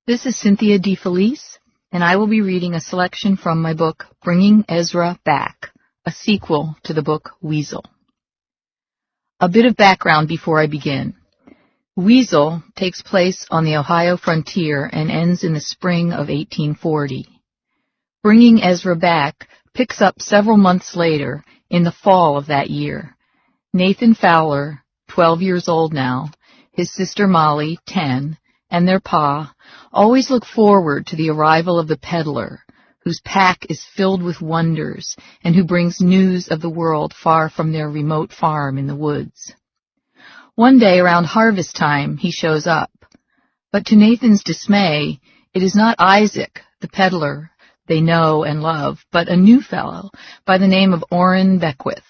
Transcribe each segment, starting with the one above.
This is Cynthia DeFelice, and I will be reading a selection from my book, Bringing Ezra Back, a sequel to the book Weasel. A bit of background before I begin. Weasel takes place on the Ohio frontier and ends in the spring of 1840. Bringing Ezra Back picks up several months later in the fall of that year. Nathan Fowler, 12 years old now, his sister Molly, 10, and their pa always look forward to the arrival of the peddler, whose pack is filled with wonders and who brings news of the world far from their remote farm in the woods. One day around harvest time he shows up, but to Nathan's dismay, it is not Isaac, the peddler they know and love, but a new fellow by the name of Orrin Beckwith.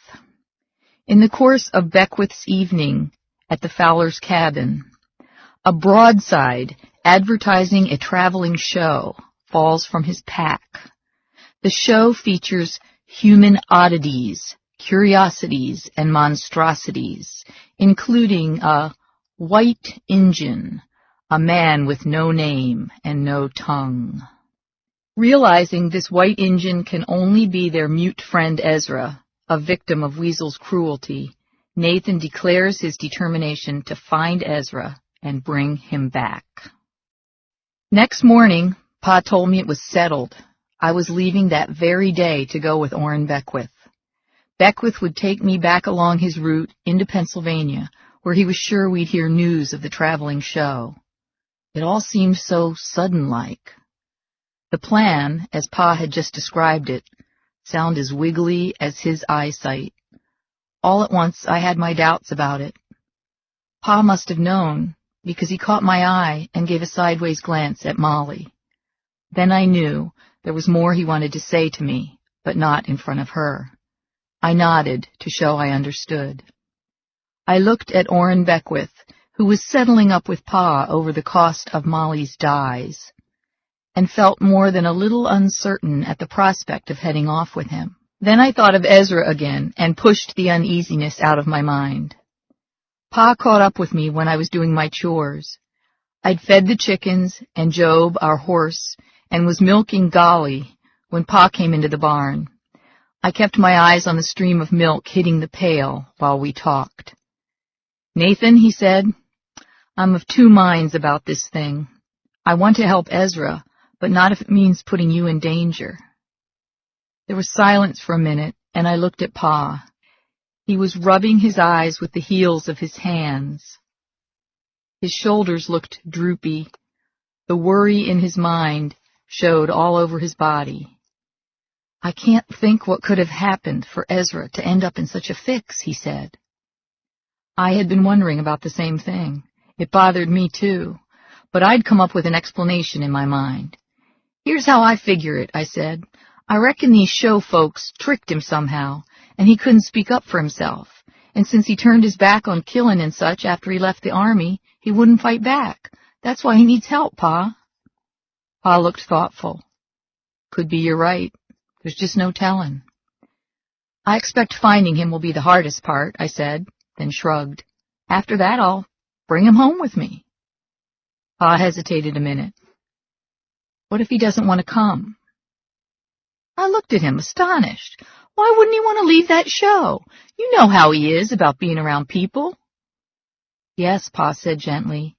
In the course of Beckwith's evening at the Fowler's cabin, a broadside advertising a traveling show falls from his pack. The show features human oddities, curiosities, and monstrosities, including a white Injun, a man with no name and no tongue. Realizing this white Injun can only be their mute friend Ezra, a victim of Weasel's cruelty, Nathan declares his determination to find Ezra and bring him back. Next morning, Pa told me it was settled. I was leaving that very day to go with Orrin Beckwith. Beckwith would take me back along his route into Pennsylvania, where he was sure we'd hear news of the traveling show. It all seemed so sudden-like. The plan, as Pa had just described it, sounded as wiggly as his eyesight. All at once, I had my doubts about it. Pa must have known, because he caught my eye and gave a sideways glance at Molly. Then I knew there was more he wanted to say to me, but not in front of her. I nodded to show I understood. I looked at Orrin Beckwith, who was settling up with Pa over the cost of Molly's dyes, and felt more than a little uncertain at the prospect of heading off with him. Then I thought of Ezra again and pushed the uneasiness out of my mind. Pa caught up with me when I was doing my chores. I'd fed the chickens and Job, our horse, and was milking Golly when Pa came into the barn. I kept my eyes on the stream of milk hitting the pail while we talked. "Nathan," he said, "I'm of two minds about this thing. I want to help Ezra, but not if it means putting you in danger." There was silence for a minute, and I looked at Pa. He was rubbing his eyes with the heels of his hands. His shoulders looked droopy. The worry in his mind showed all over his body. "I can't think what could have happened for Ezra to end up in such a fix," he said. I had been wondering about the same thing. It bothered me too, but I'd come up with an explanation in my mind. "Here's how I figure it," I said. "I reckon these show folks tricked him somehow, and he couldn't speak up for himself. And since he turned his back on killing and such after he left the army, he wouldn't fight back. That's why he needs help, Pa." Pa looked thoughtful. "Could be you're right. There's just no telling." "I expect finding him will be the hardest part," I said, then shrugged. "After that, I'll bring him home with me." Pa hesitated a minute. "What if he doesn't want to come?" I looked at him, astonished. Why wouldn't he want to leave that show? You know how he is about being around people. "Yes," Pa said gently,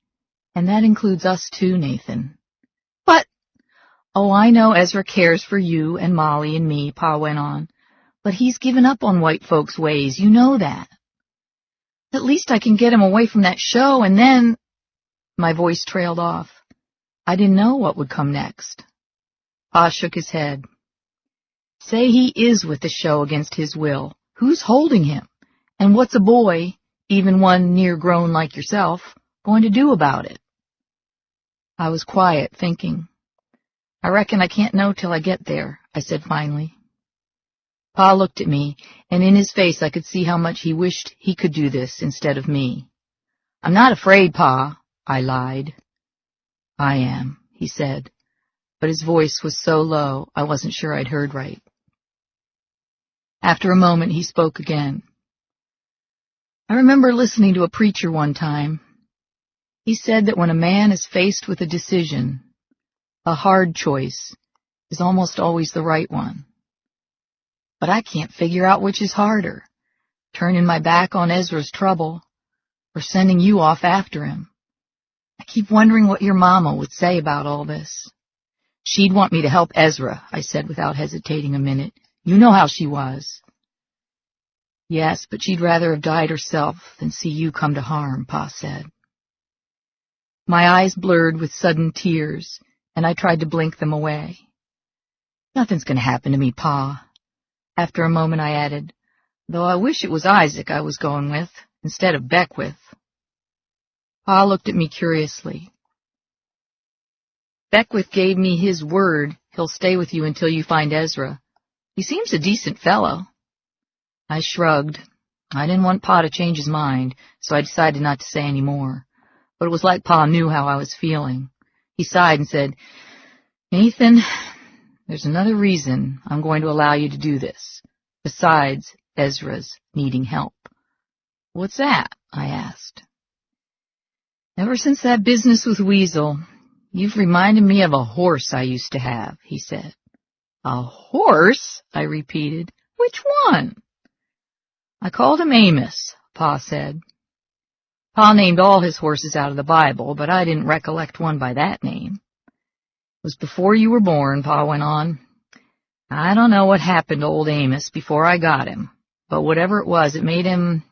"and that includes us too, Nathan." "But—" "Oh, I know Ezra cares for you and Molly and me," Pa went on, "but he's given up on white folks' ways, you know that." "At least I can get him away from that show, and then—" My voice trailed off. I didn't know what would come next. Pa shook his head. "Say he is with the show against his will. Who's holding him? And what's a boy, even one near grown like yourself, going to do about it?" I was quiet, thinking. "I reckon I can't know till I get there," I said finally. Pa looked at me, and in his face I could see how much he wished he could do this instead of me. "I'm not afraid, Pa," I lied. "I am," he said, but his voice was so low I wasn't sure I'd heard right. After a moment, he spoke again. "I remember listening to a preacher one time. He said that when a man is faced with a decision, A hard choice is almost always the right one. But I can't figure out which is harder, turning my back on Ezra's trouble or sending you off after him. I keep wondering what your mama would say about all this. She'd want me to help Ezra, I said without hesitating a minute. You know how she was. Yes, but she'd rather have died herself than see you come to harm, Pa said. My eyes blurred with sudden tears, and I tried to blink them away. Nothing's going to happen to me, Pa. After a moment I added, though I wish it was Isaac I was going with, instead of Beckwith. Pa looked at me curiously. Beckwith gave me his word he'll stay with you until you find Ezra. He seems a decent fellow. I shrugged. I didn't want Pa to change his mind, so I decided not to say any more. But it was like Pa knew how I was feeling. He sighed and said, Nathan, there's another reason I'm going to allow you to do this, besides Ezra's needing help. What's that? I asked. Ever since that business with Weasel, you've reminded me of a horse I used to have, he said. A horse? I repeated. Which one? I called him Amos, Pa said. Pa named all his horses out of the Bible, but I didn't recollect one by that name. It was before you were born, Pa went on. I don't know what happened to old Amos before I got him, but whatever it was, it made him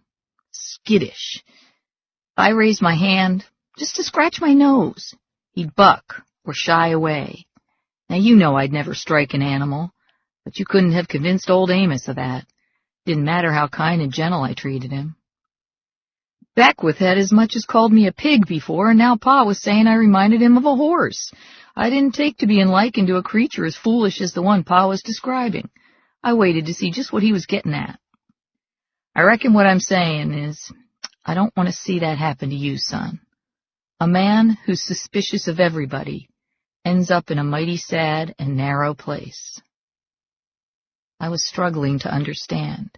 skittish. If I raised my hand, just to scratch my nose, he'd buck or shy away. Now you know I'd never strike an animal, but you couldn't have convinced old Amos of that. Didn't matter how kind and gentle I treated him. Beckwith had as much as called me a pig before, and now Pa was saying I reminded him of a horse. I didn't take to being likened to a creature as foolish as the one Pa was describing. I waited to see just what he was getting at. I reckon what I'm saying is, I don't want to see that happen to you, son. A man who's suspicious of everybody ends up in a mighty sad and narrow place. I was struggling to understand.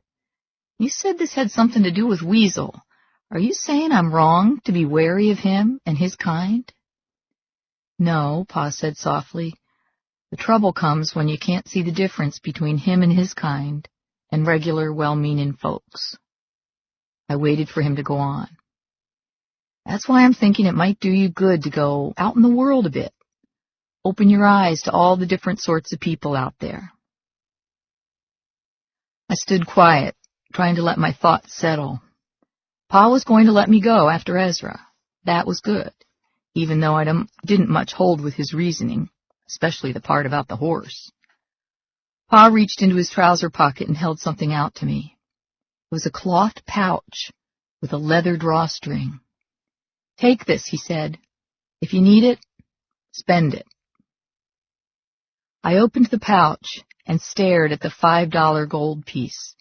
You said this had something to do with Weasel. Are you saying I'm wrong to be wary of him and his kind? No, Pa said softly. The trouble comes when you can't see the difference between him and his kind and regular, well-meaning folks. I waited for him to go on. That's why I'm thinking it might do you good to go out in the world a bit. Open your eyes to all the different sorts of people out there. I stood quiet, trying to let my thoughts settle. Pa was going to let me go after Ezra. That was good, even though I didn't much hold with his reasoning, especially the part about the horse. Pa reached into his trouser pocket and held something out to me. It was a cloth pouch with a leather drawstring. Take this, he said. If you need it, spend it. I opened the pouch and stared at the $5 gold piece.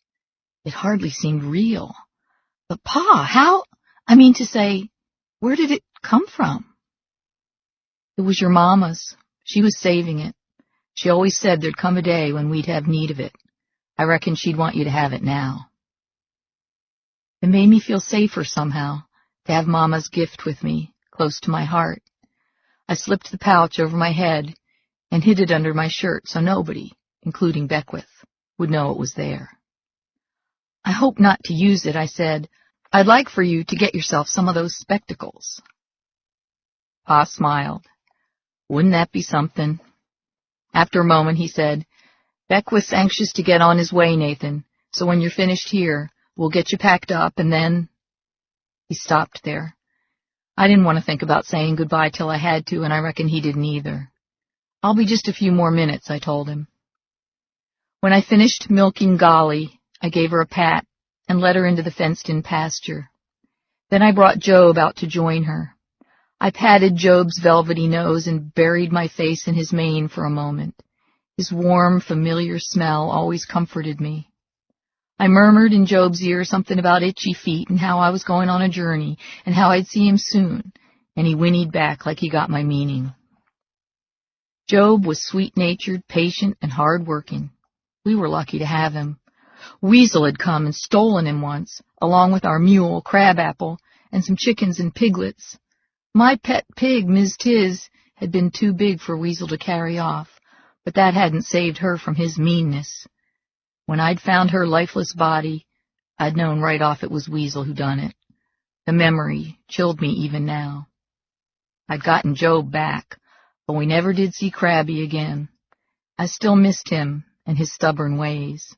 It hardly seemed real. But Pa, where did it come from? It was your mama's. She was saving it. She always said there'd come a day when we'd have need of it. I reckon she'd want you to have it now. It made me feel safer somehow to have Mama's gift with me, close to my heart. I slipped the pouch over my head and hid it under my shirt so nobody, including Beckwith, would know it was there. I hope not to use it, I said. I'd like for you to get yourself some of those spectacles. Pa smiled. Wouldn't that be something? After a moment, he said, Beckwith's anxious to get on his way, Nathan, so when you're finished here, we'll get you packed up and then... He stopped there. I didn't want to think about saying goodbye till I had to, and I reckon he didn't either. I'll be just a few more minutes, I told him. When I finished milking Golly, I gave her a pat and led her into the fenced-in pasture. Then I brought Job out to join her. I patted Job's velvety nose and buried my face in his mane for a moment. His warm, familiar smell always comforted me. I murmured in Job's ear something about itchy feet and how I was going on a journey and how I'd see him soon, and he whinnied back like he got my meaning. Job was sweet-natured, patient, and hard-working. We were lucky to have him. Weasel had come and stolen him once, along with our mule, Crabapple, and some chickens and piglets. My pet pig, Ms. Tiz, had been too big for Weasel to carry off, but that hadn't saved her from his meanness. When I'd found her lifeless body, I'd known right off it was Weasel who done it. The memory chilled me even now. I'd gotten Job back, but we never did see Crabby again. I still missed him and his stubborn ways.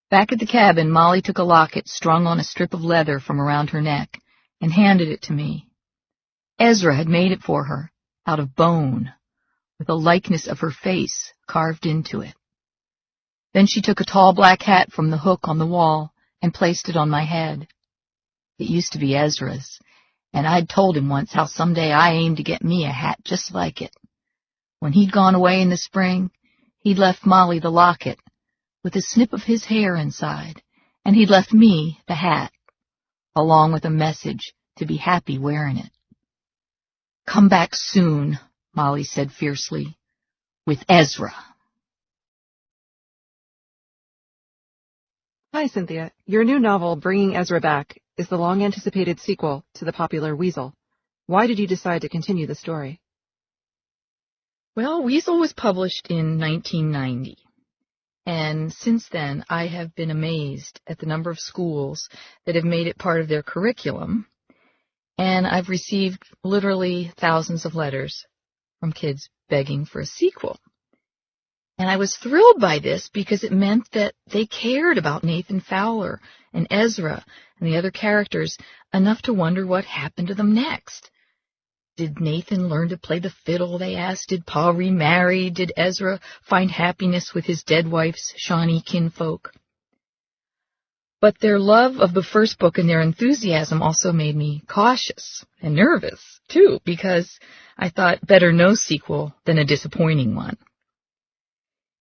Back at the cabin, Molly took a locket strung on a strip of leather from around her neck and handed it to me. Ezra had made it for her, out of bone, with a likeness of her face carved into it. Then she took a tall black hat from the hook on the wall and placed it on my head. It used to be Ezra's, and I'd told him once how someday I aimed to get me a hat just like it. When he'd gone away in the spring, he'd left Molly the locket with a snip of his hair inside, and he'd left me the hat, along with a message to be happy wearing it. "Come back soon," Molly said fiercely, "with Ezra." Hi, Cynthia. Your new novel, Bringing Ezra Back, is the long-anticipated sequel to the popular Weasel. Why did you decide to continue the story? Well, Weasel was published in 1990, and since then I have been amazed at the number of schools that have made it part of their curriculum, and I've received literally thousands of letters from kids begging for a sequel. And I was thrilled by this because it meant that they cared about Nathan Fowler and Ezra and the other characters enough to wonder what happened to them next. Did Nathan learn to play the fiddle, they asked? Did Pa remarry? Did Ezra find happiness with his dead wife's Shawnee kinfolk? But their love of the first book and their enthusiasm also made me cautious and nervous, too, because I thought better no sequel than a disappointing one.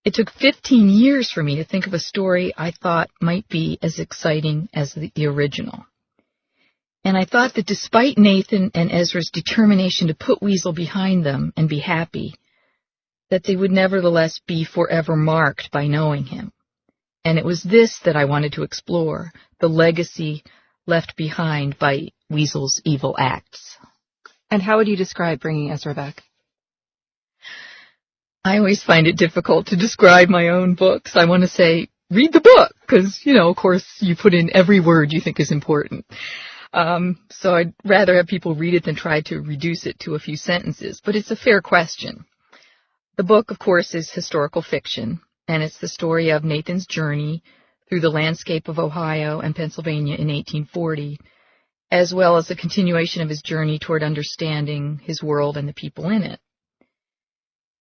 It took 15 years for me to think of a story I thought might be as exciting as the original. And I thought that despite Nathan and Ezra's determination to put Weasel behind them and be happy, that they would nevertheless be forever marked by knowing him. And it was this that I wanted to explore, the legacy left behind by Weasel's evil acts. And how would you describe Bringing Ezra Back? I always find it difficult to describe my own books. I want to say, read the book, because, of course, you put in every word you think is important. So I'd rather have people read it than try to reduce it to a few sentences, but it's a fair question. The book, of course, is historical fiction, and it's the story of Nathan's journey through the landscape of Ohio and Pennsylvania in 1840, as well as a continuation of his journey toward understanding his world and the people in it.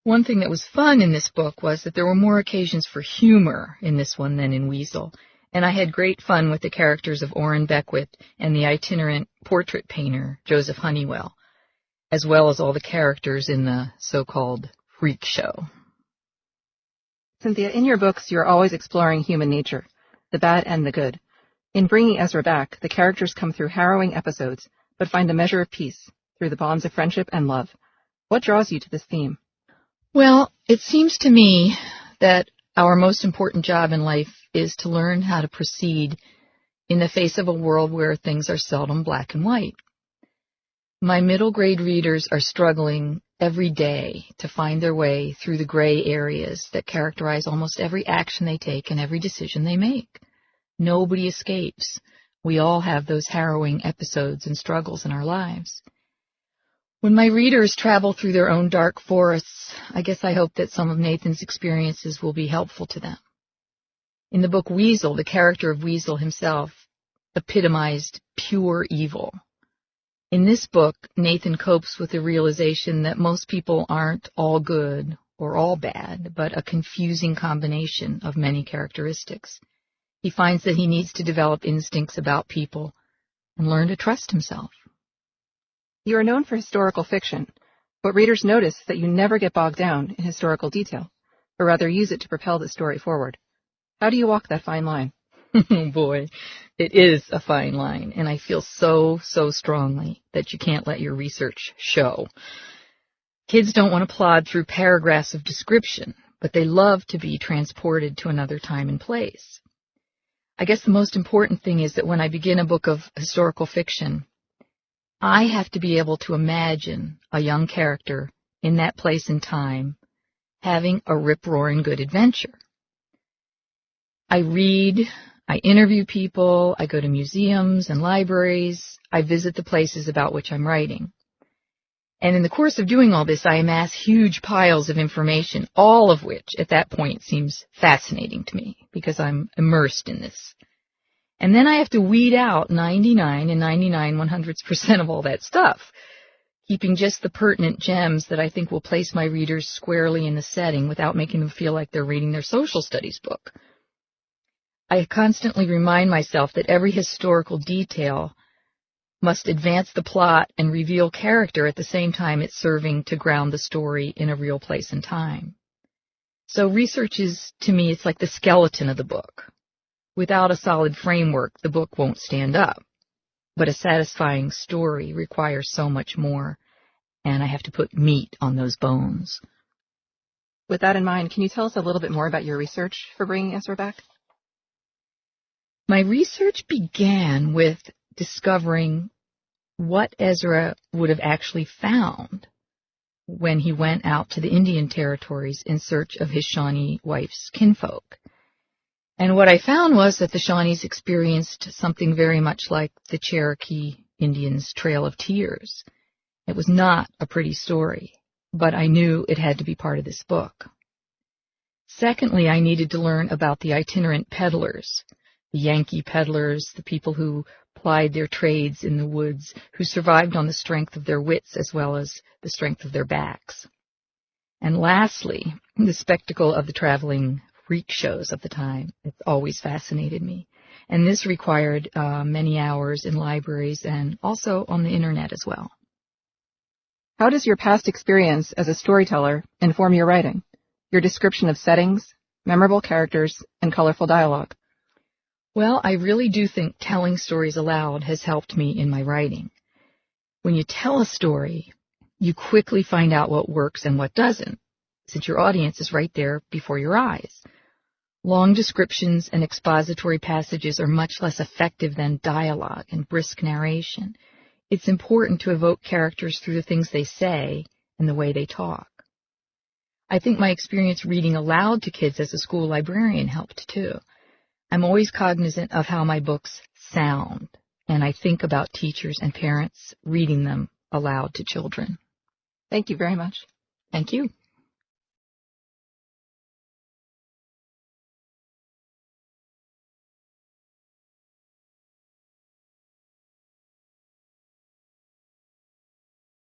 One thing that was fun in this book was that there were more occasions for humor in this one than in Weasel, and I had great fun with the characters of Orrin Beckwith and the itinerant portrait painter, Joseph Honeywell, as well as all the characters in the so-called freak show. Cynthia, in your books, you're always exploring human nature, the bad and the good. In Bringing Ezra Back, the characters come through harrowing episodes, but find a measure of peace through the bonds of friendship and love. What draws you to this theme? Well, it seems to me that our most important job in life is to learn how to proceed in the face of a world where things are seldom black and white. My middle grade readers are struggling every day to find their way through the gray areas that characterize almost every action they take and every decision they make. Nobody escapes. We all have those harrowing episodes and struggles in our lives. When my readers travel through their own dark forests, I guess I hope that some of Nathan's experiences will be helpful to them. In the book Weasel, the character of Weasel himself epitomized pure evil. In this book, Nathan copes with the realization that most people aren't all good or all bad, but a confusing combination of many characteristics. He finds that he needs to develop instincts about people and learn to trust himself. You are known for historical fiction, but readers notice that you never get bogged down in historical detail, but rather use it to propel the story forward. How do you walk that fine line? Oh boy, it is a fine line, and I feel so strongly that you can't let your research show. Kids don't want to plod through paragraphs of description, but they love to be transported to another time and place. I guess the most important thing is that when I begin a book of historical fiction, I have to be able to imagine a young character in that place and time having a rip-roaring good adventure. I read, I interview people, I go to museums and libraries, I visit the places about which I'm writing. And in the course of doing all this, I amass huge piles of information, all of which at that point seems fascinating to me because I'm immersed in this. And then I have to weed out 99 and 99/100% of all that stuff, keeping just the pertinent gems that I think will place my readers squarely in the setting without making them feel like they're reading their social studies book. I constantly remind myself that every historical detail must advance the plot and reveal character at the same time it's serving to ground the story in a real place and time. So research is, to me, it's like the skeleton of the book. Without a solid framework, the book won't stand up. But a satisfying story requires so much more, and I have to put meat on those bones. With that in mind, can you tell us a little bit more about your research for Bringing Ezra Back? My research began with discovering what Ezra would have actually found when he went out to the Indian territories in search of his Shawnee wife's kinfolk. And what I found was that the Shawnees experienced something very much like the Cherokee Indians' Trail of Tears. It was not a pretty story, but I knew it had to be part of this book. Secondly, I needed to learn about the itinerant peddlers, the Yankee peddlers, the people who plied their trades in the woods, who survived on the strength of their wits as well as the strength of their backs. And lastly, the spectacle of the traveling freak shows of the time. It always fascinated me. And this required many hours in libraries and also on the internet as well. How does your past experience as a storyteller inform your writing, your description of settings, memorable characters, and colorful dialogue? Well, I really do think telling stories aloud has helped me in my writing. When you tell a story, you quickly find out what works and what doesn't, since your audience is right there before your eyes. Long descriptions and expository passages are much less effective than dialogue and brisk narration. It's important to evoke characters through the things they say and the way they talk. I think my experience reading aloud to kids as a school librarian helped too. I'm always cognizant of how my books sound, and I think about teachers and parents reading them aloud to children. Thank you very much. Thank you.